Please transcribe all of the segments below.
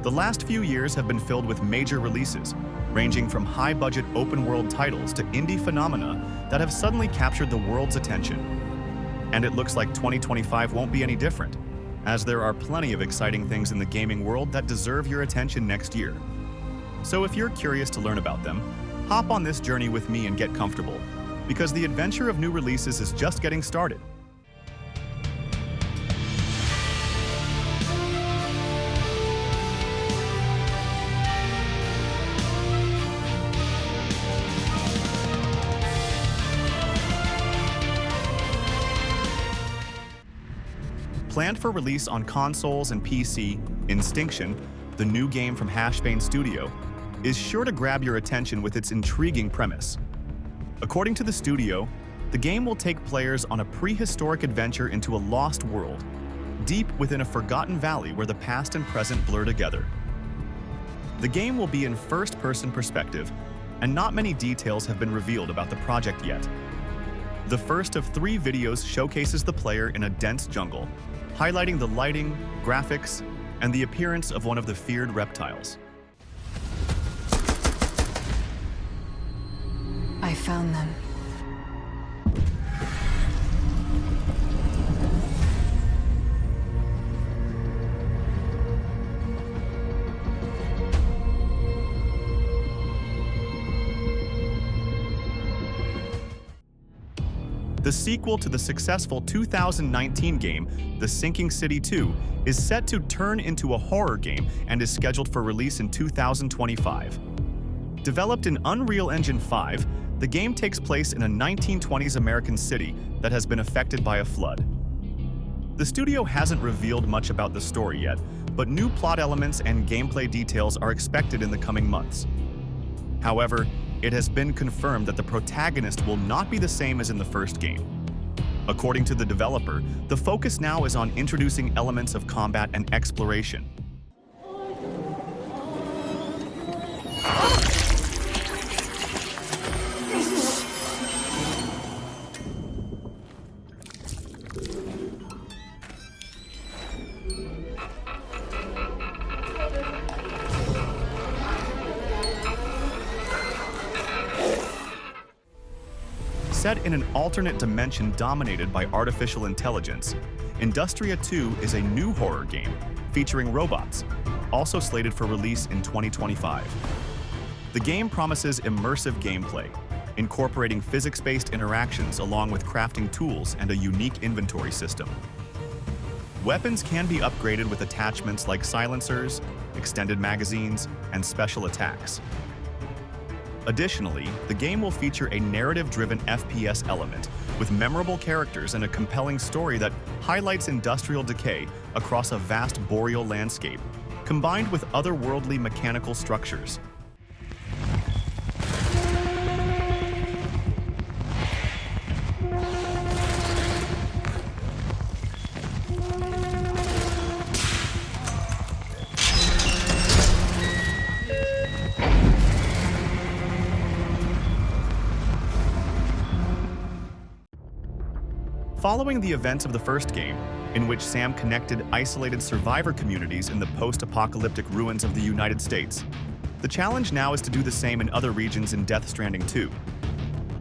The last few years have been filled with major releases, ranging from high-budget open-world titles to indie phenomena that have suddenly captured the world's attention. And it looks like 2025 won't be any different, as there are plenty of exciting things in the gaming world that deserve your attention next year. So if you're curious to learn about them, hop on this journey with me and get comfortable, because the adventure of new releases is just getting started. Planned for release on consoles and PC, Instinction, the new game from Hashbane Studio, is sure to grab your attention with its intriguing premise. According to the studio, the game will take players on a prehistoric adventure into a lost world, deep within a forgotten valley where the past and present blur together. The game will be in first-person perspective, and not many details have been revealed about the project yet. The first of 3 videos showcases the player in a dense jungle, highlighting the lighting, graphics, and the appearance of one of the feared reptiles. I found them. The sequel to the successful 2019 game, The Sinking City 2, is set to turn into a horror game and is scheduled for release in 2025. Developed in Unreal Engine 5, the game takes place in a 1920s American city that has been affected by a flood. The studio hasn't revealed much about the story yet, but new plot elements and gameplay details are expected in the coming months. However, it has been confirmed that the protagonist will not be the same as in the first game. According to the developer, the focus now is on introducing elements of combat and exploration. Set in an alternate dimension dominated by artificial intelligence, Industria 2 is a new horror game featuring robots, also slated for release in 2025. The game promises immersive gameplay, incorporating physics-based interactions along with crafting tools and a unique inventory system. Weapons can be upgraded with attachments like silencers, extended magazines, and special attacks. Additionally, the game will feature a narrative-driven FPS element with memorable characters and a compelling story that highlights industrial decay across a vast boreal landscape, combined with otherworldly mechanical structures. Following the events of the first game, in which Sam connected isolated survivor communities in the post-apocalyptic ruins of the United States, the challenge now is to do the same in other regions in Death Stranding 2.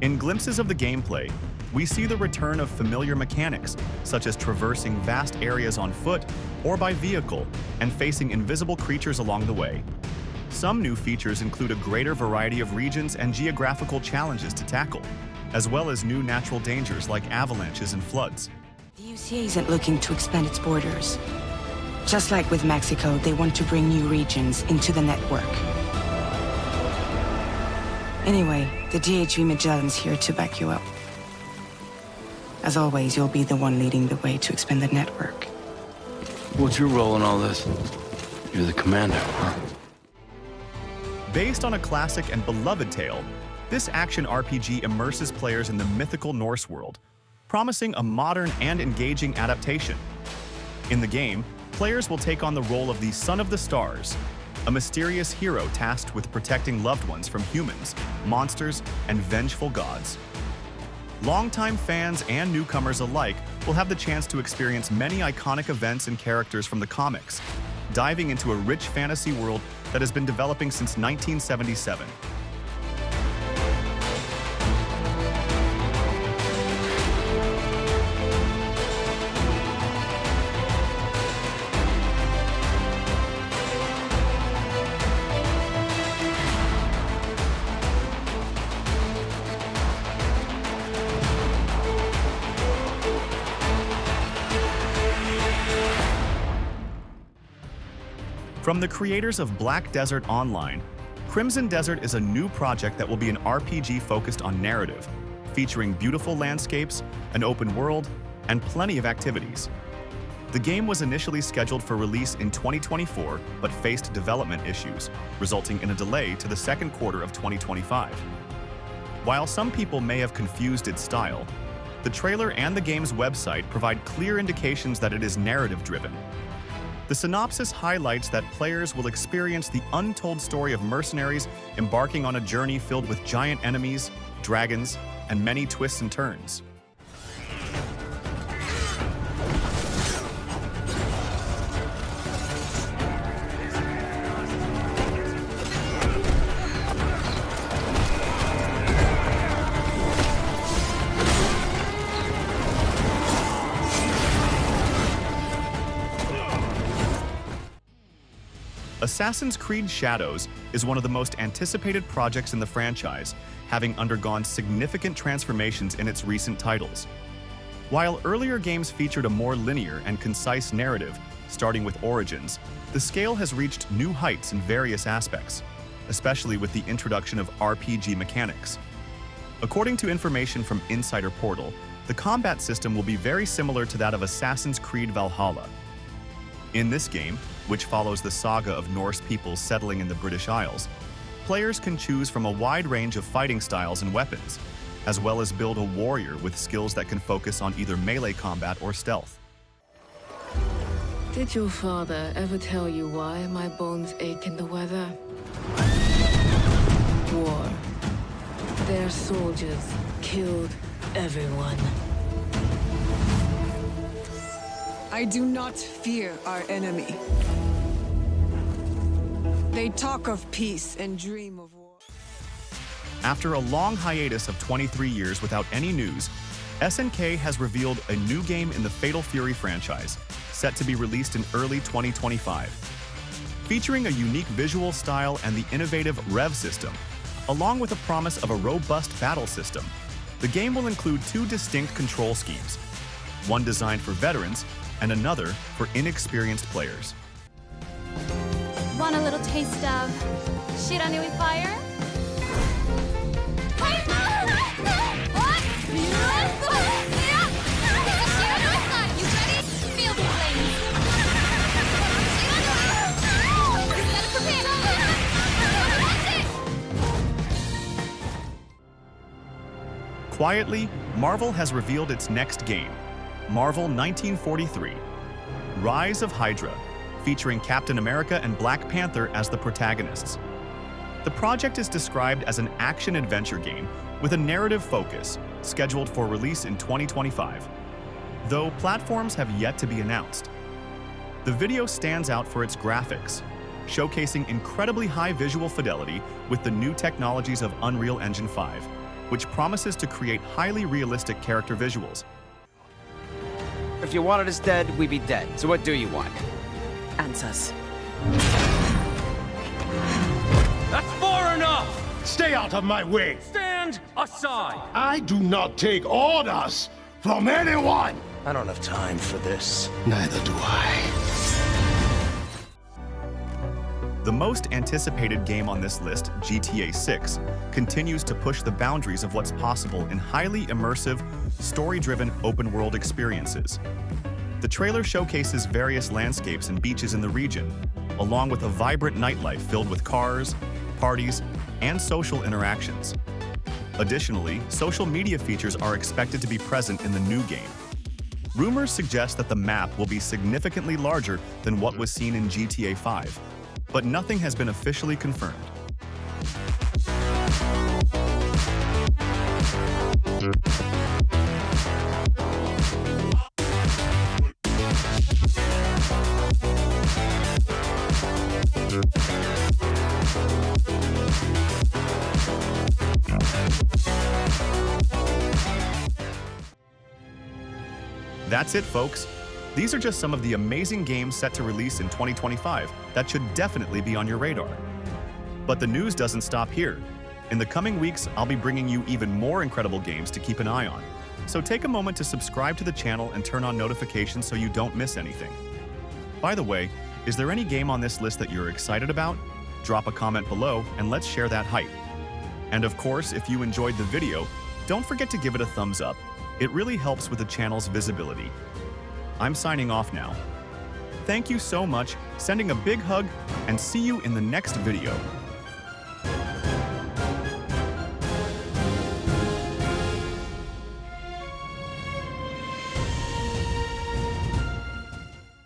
In glimpses of the gameplay, we see the return of familiar mechanics, such as traversing vast areas on foot or by vehicle and facing invisible creatures along the way. Some new features include a greater variety of regions and geographical challenges to tackle, as well as new natural dangers like avalanches and floods. The UCA isn't looking to expand its borders. Just like with Mexico, they want to bring new regions into the network. Anyway, the DHV Magellan's here to back you up. As always, you'll be the one leading the way to expand the network. What's your role in all this? You're the commander, huh? Based on a classic and beloved tale, this action RPG immerses players in the mythical Norse world, promising a modern and engaging adaptation. In the game, players will take on the role of the Son of the Stars, a mysterious hero tasked with protecting loved ones from humans, monsters, and vengeful gods. Longtime fans and newcomers alike will have the chance to experience many iconic events and characters from the comics, diving into a rich fantasy world that has been developing since 1977. From the creators of Black Desert Online, Crimson Desert is a new project that will be an RPG focused on narrative, featuring beautiful landscapes, an open world, and plenty of activities. The game was initially scheduled for release in 2024, but faced development issues, resulting in a delay to the second quarter of 2025. While some people may have confused its style, the trailer and the game's website provide clear indications that it is narrative-driven. The synopsis highlights that players will experience the untold story of mercenaries embarking on a journey filled with giant enemies, dragons, and many twists and turns. Assassin's Creed Shadows is one of the most anticipated projects in the franchise, having undergone significant transformations in its recent titles. While earlier games featured a more linear and concise narrative, starting with Origins, the scale has reached new heights in various aspects, especially with the introduction of RPG mechanics. According to information from Insider Portal, the combat system will be very similar to that of Assassin's Creed Valhalla. In this game, which follows the saga of Norse peoples settling in the British Isles, players can choose from a wide range of fighting styles and weapons, as well as build a warrior with skills that can focus on either melee combat or stealth. Did your father ever tell you why my bones ache in the weather? War. Their soldiers killed everyone. I do not fear our enemy. They talk of peace and dream of war. After a long hiatus of 23 years without any news, SNK has revealed a new game in the Fatal Fury franchise, set to be released in early 2025. Featuring a unique visual style and the innovative Rev system, along with a promise of a robust battle system, the game will include two distinct control schemes, one designed for veterans and another for inexperienced players. Want a little taste of shit on you with fire? You ready? Feel the flames. Quietly, Marvel has revealed its next game, Marvel 1943, Rise of Hydra, featuring Captain America and Black Panther as the protagonists. The project is described as an action-adventure game with a narrative focus, scheduled for release in 2025, though platforms have yet to be announced. The video stands out for its graphics, showcasing incredibly high visual fidelity with the new technologies of Unreal Engine 5, which promises to create highly realistic character visuals. If you wanted us dead, we'd be dead. So what do you want? Answers. That's far enough! Stay out of my way! Stand aside! I do not take orders from anyone! I don't have time for this. Neither do I. The most anticipated game on this list, GTA 6, continues to push the boundaries of what's possible in highly immersive, story-driven open-world experiences. The trailer showcases various landscapes and beaches in the region, along with a vibrant nightlife filled with cars, parties, and social interactions. Additionally, social media features are expected to be present in the new game. Rumors suggest that the map will be significantly larger than what was seen in GTA 5, but nothing has been officially confirmed. That's it, folks. These are just some of the amazing games set to release in 2025 that should definitely be on your radar. But the news doesn't stop here. In the coming weeks, I'll be bringing you even more incredible games to keep an eye on. So take a moment to subscribe to the channel and turn on notifications so you don't miss anything. By the way, is there any game on this list that you're excited about? Drop a comment below and let's share that hype. And of course, if you enjoyed the video, don't forget to give it a thumbs up. It really helps with the channel's visibility. I'm signing off now. Thank you so much, sending a big hug, and see you in the next video.